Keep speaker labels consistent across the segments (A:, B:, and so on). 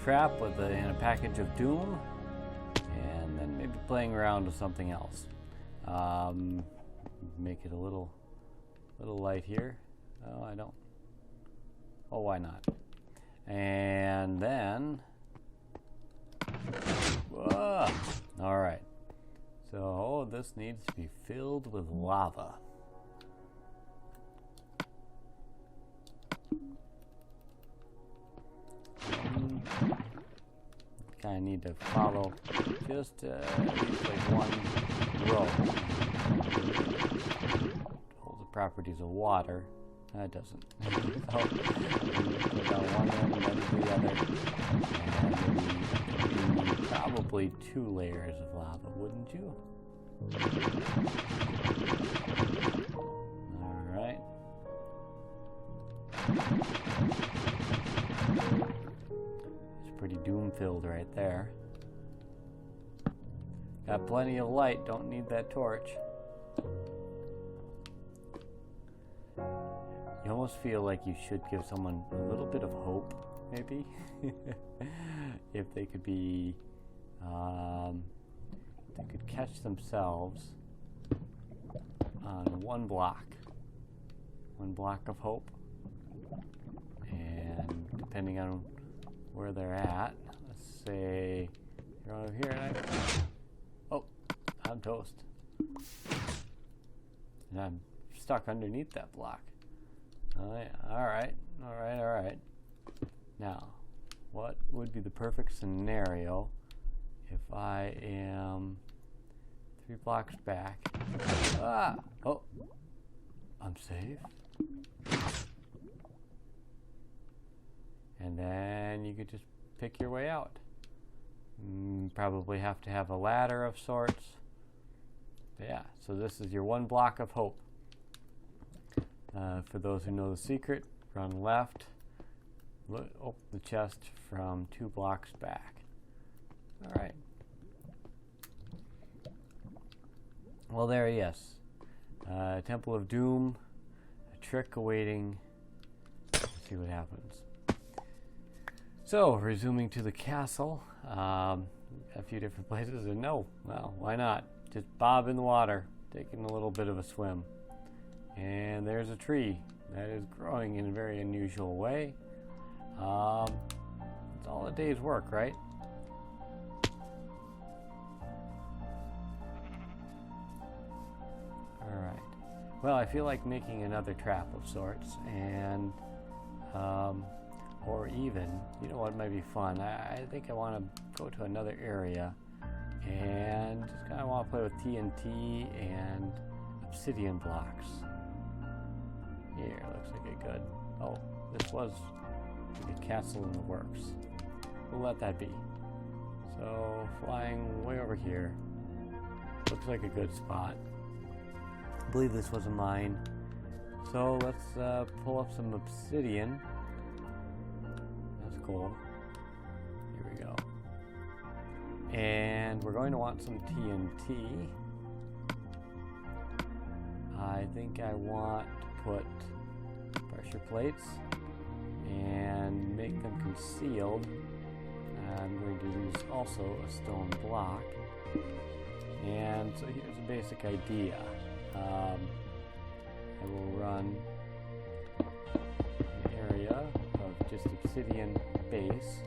A: trap in a package of doom, and then maybe playing around with something else. Make it a little light here. Oh, I don't. Oh, why not? And then, whoa. All right. So this needs to be filled with lava. Kind of need to follow just like one row. Hold the properties of water. That doesn't. So, put down one end and then the other. And maybe probably 2 layers of lava, wouldn't you? All right. It's pretty doom-filled right there. Got plenty of light, don't need that torch. You almost feel like you should give someone a little bit of hope, maybe. If they could be, they could catch themselves on one block of hope, and depending on where they're at, let's say you're over here and I'm toast, and I'm stuck underneath that block. Oh, yeah. All right. Now, what would be the perfect scenario if I am 3 blocks back? Oh, I'm safe. And then you could just pick your way out. Probably have to have a ladder of sorts. But yeah, so this is your 1 block of hope. For those who know the secret, run left, open the chest from 2 blocks back. All right. Well, there, yes. Temple of Doom, a trick awaiting. Let's see what happens. So, resuming to the castle, a few different places, and well, why not? Just bob in the water, taking a little bit of a swim. And there's a tree that is growing in a very unusual way. It's all a day's work, right? Alright. Well, I feel like making another trap of sorts, and or even, you know what might be fun? I think I want to go to another area and just kind of want to play with TNT and obsidian blocks. Here, looks like it could. Oh, this was a castle in the works. We'll let that be. So, flying way over here. Looks like a good spot. I believe this was a mine. So, let's pull up some obsidian. That's cool. Here we go. And we're going to want some TNT. I think I want to put pressure plates and make them concealed. I'm going to use also a stone block. And so here's a basic idea. I will run an area of just obsidian base.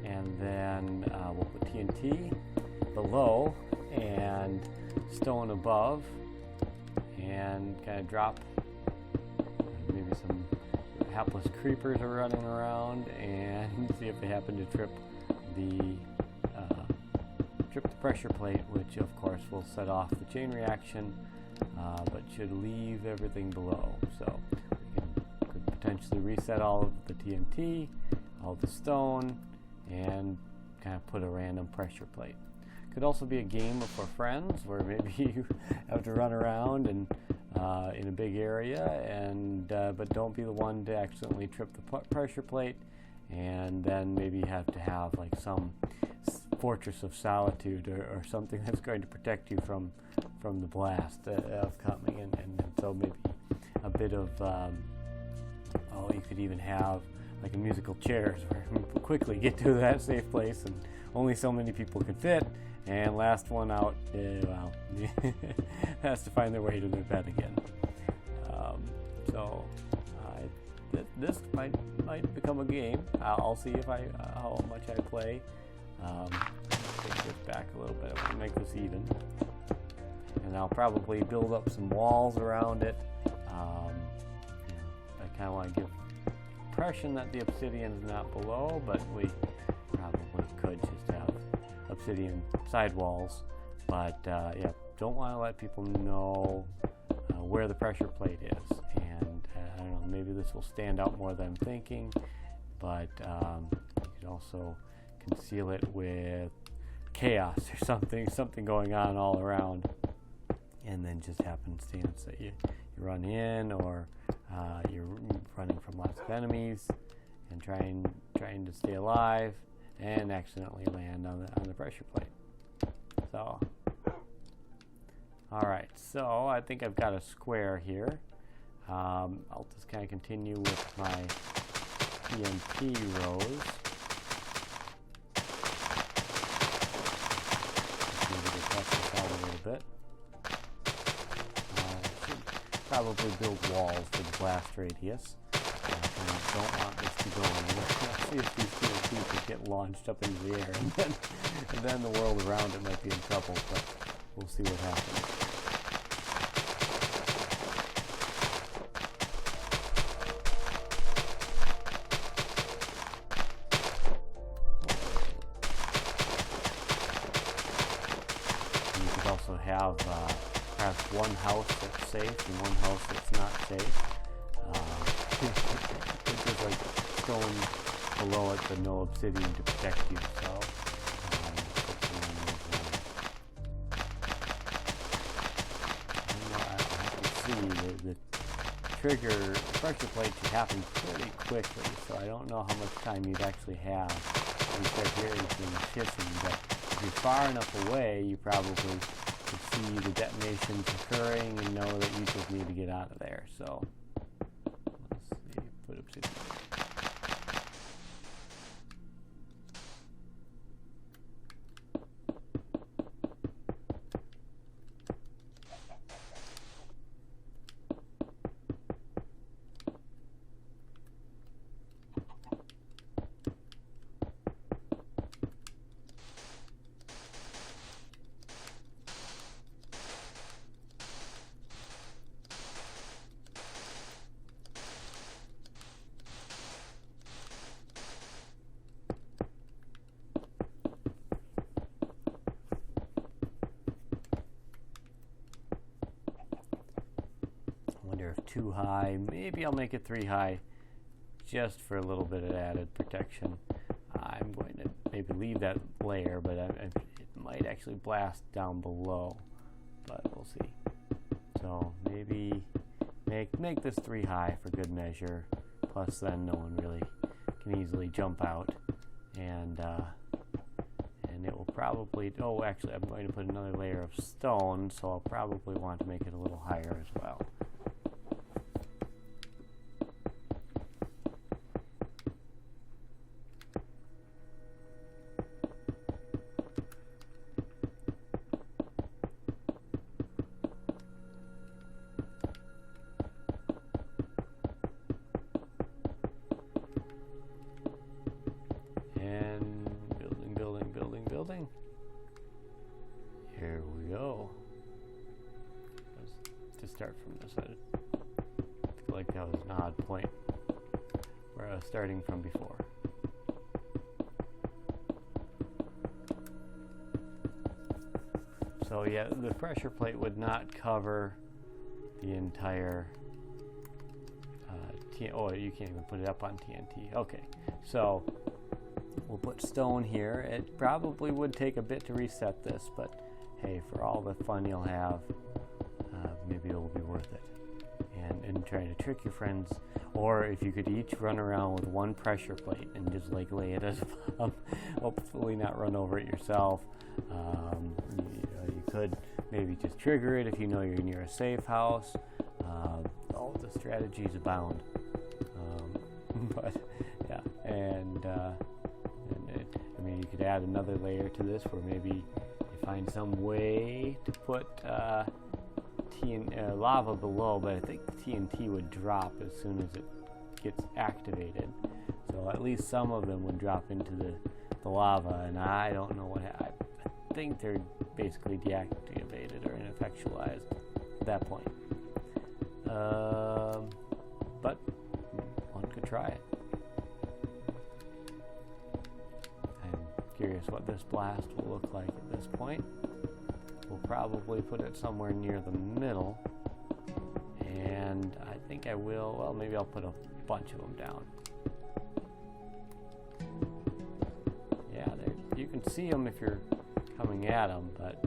A: And then we'll put TNT below and stone above, and kind of drop maybe some hapless creepers are running around, and see if they happen to trip the pressure plate, which of course will set off the chain reaction, but should leave everything below. So we could potentially reset all of the TNT, all the stone, and kind of put a random pressure plate. Could also be a game for friends where maybe you have to run around and in a big area, and but don't be the one to accidentally trip the pressure plate, and then maybe you have to have like some fortress of solitude or something that's going to protect you from the blast of coming, and so maybe a bit of should even have like a musical chairs where people quickly get to that safe place and only so many people can fit, and last one out, well, has to find their way to their bed again. So this might become a game. I'll see if how much I play. Take this back a little bit. I'll make this even, and I'll probably build up some walls around it. I kind of want to give impression that the obsidian is not below, but we probably could just have obsidian sidewalls. But yeah, don't want to let people know where the pressure plate is, and I don't know, maybe this will stand out more than I'm thinking, but you could also conceal it with chaos or something going on all around, and then just happenstance that you run in, or you're running from lots of enemies and trying to stay alive and accidentally land on the pressure plate. So alright, so I think I've got a square here. I'll just kind of continue with my TNT rows. Maybe test this out a little bit. Should probably build walls for the blast radius. I don't want this to go anywhere. Let's see if these TNT could get launched up into the air, and then the world around it might be in trouble, but we'll see what happens. Also have perhaps one house that's safe and one house that's not safe. It's just like stone below it, but no obsidian to protect you. So I have to see the pressure plate should happen pretty quickly. So I don't know how much time you'd actually have to start hearing things hissing, but if you're far enough away, you probably could see the detonations occurring and know that you just need to get out of there. So let's see, put obsidian. If too high, maybe I'll make it 3 high just for a little bit of added protection. I'm going to maybe leave that layer, but it might actually blast down below, but we'll see. So maybe make this 3 high for good measure, plus then no one really can easily jump out, and it will probably, oh actually I'm going to put another layer of stone, so I'll probably want to make it a little higher as well. Here we go. Let's start from this side. I feel like that was an odd point where I was starting from before. So yeah, the pressure plate would not cover the entire oh, you can't even put it up on TNT. Okay, so we'll put stone here. It probably would take a bit to reset this, but hey, for all the fun you'll have, maybe it'll be worth it. And trying to trick your friends, or if you could each run around with one pressure plate and just like lay it as a bomb, hopefully not run over it yourself. You could maybe just trigger it if you know you're near a safe house. All the strategies abound. add another layer to this where maybe you find some way to put lava below, but I think the TNT would drop as soon as it gets activated. So at least some of them would drop into the lava, and I don't know what I think they're basically deactivated or ineffectualized at that point. But one could try it. I'm curious what this blast will look like at this point. We'll probably put it somewhere near the middle, and I think I will, well, maybe I'll put a bunch of them down. Yeah, you can see them if you're coming at them, but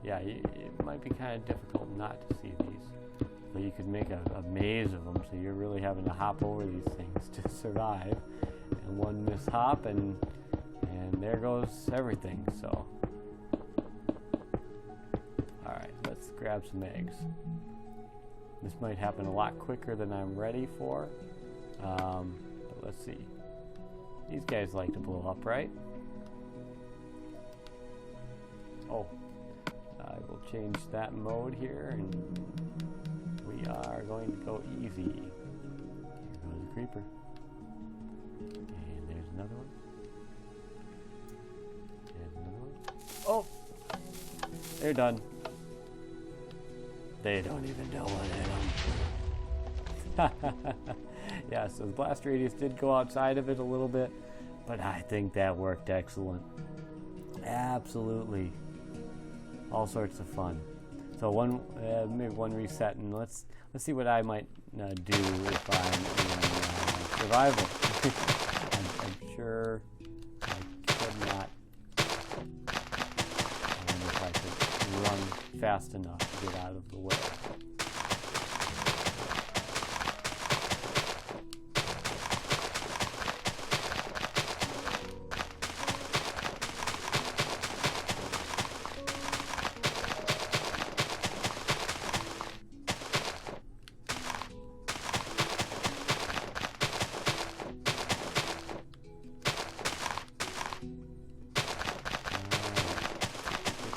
A: it might be kind of difficult not to see these. But you could make a maze of them, so you're really having to hop over these things to survive. And one mishap, and there goes everything. So, all right, let's grab some eggs. This might happen a lot quicker than I'm ready for. But let's see. These guys like to blow up, right? Oh, I will change that mode here, and we are going to go easy. Here goes a creeper. And there's another one. There's another one. Oh! They're done. They don't even know what hit them. Yeah, so the blast radius did go outside of it a little bit, but I think that worked excellent. Absolutely. All sorts of fun. So maybe one reset, and let's see what I might do if I'm in survival. I'm sure I could not. I wonder if I could run fast enough to get out of the way.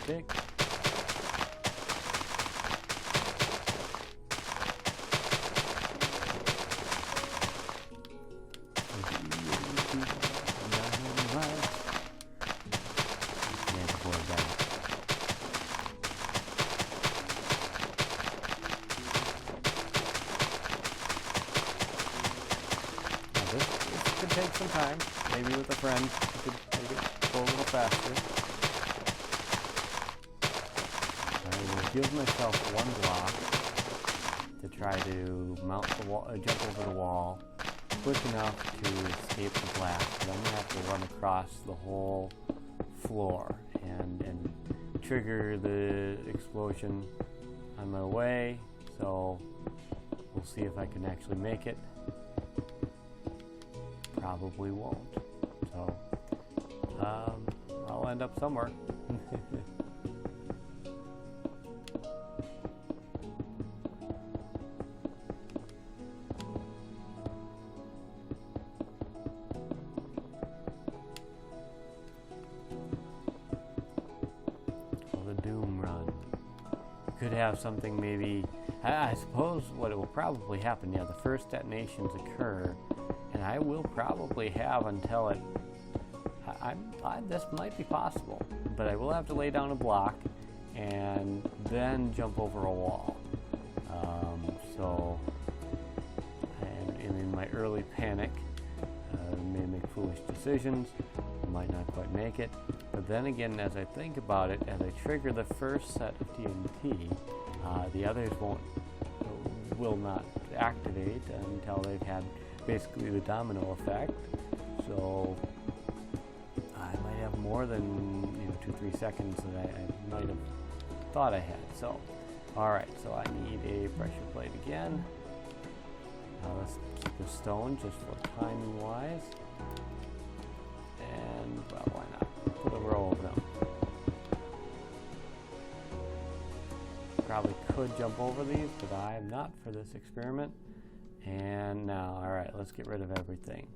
A: Tick. This could take some time. Maybe with a friend, you could make it go a little faster. I will give myself one block to try to mount the wall, jump over the wall quick enough to escape the blast. But I'm gonna have to run across the whole floor and trigger the explosion on my way. So we'll see if I can actually make it. Probably won't. So I'll end up somewhere. The doom run. Could have something maybe. I suppose what it will probably happen. Yeah, the first detonations occur. And I will probably have until it. This might be possible, but I will have to lay down a block and then jump over a wall. And in my early panic, may make foolish decisions. Might not quite make it. But then again, as I think about it, as I trigger the first set of TNT, the others will not activate until they've had basically the domino effect. So I might have more than 2-3 seconds that I might have thought I had. So alright, so I need a pressure plate again. Now let's keep the stone just for timing wise. And well, why not? Put a row of them. Probably could jump over these, but I am not for this experiment. And now, alright, let's get rid of everything.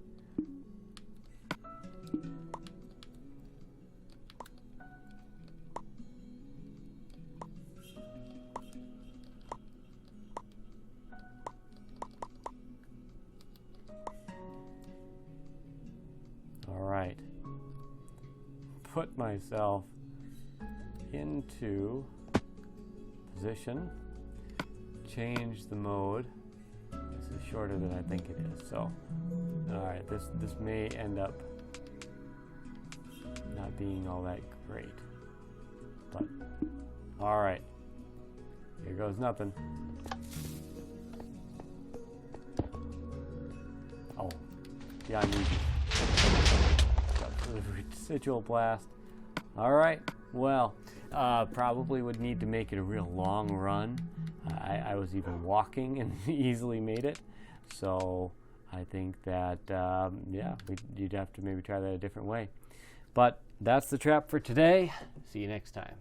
A: put myself into position, change the mode. This is shorter than I think it is, so alright, this may end up not being all that great, but alright, here goes nothing. Oh, yeah, I need residual blast. Alright, well, probably would need to make it a real long run. I was even walking and easily made it, so I think that yeah, you'd have to maybe try that a different way. But that's the trap for today. See you next time.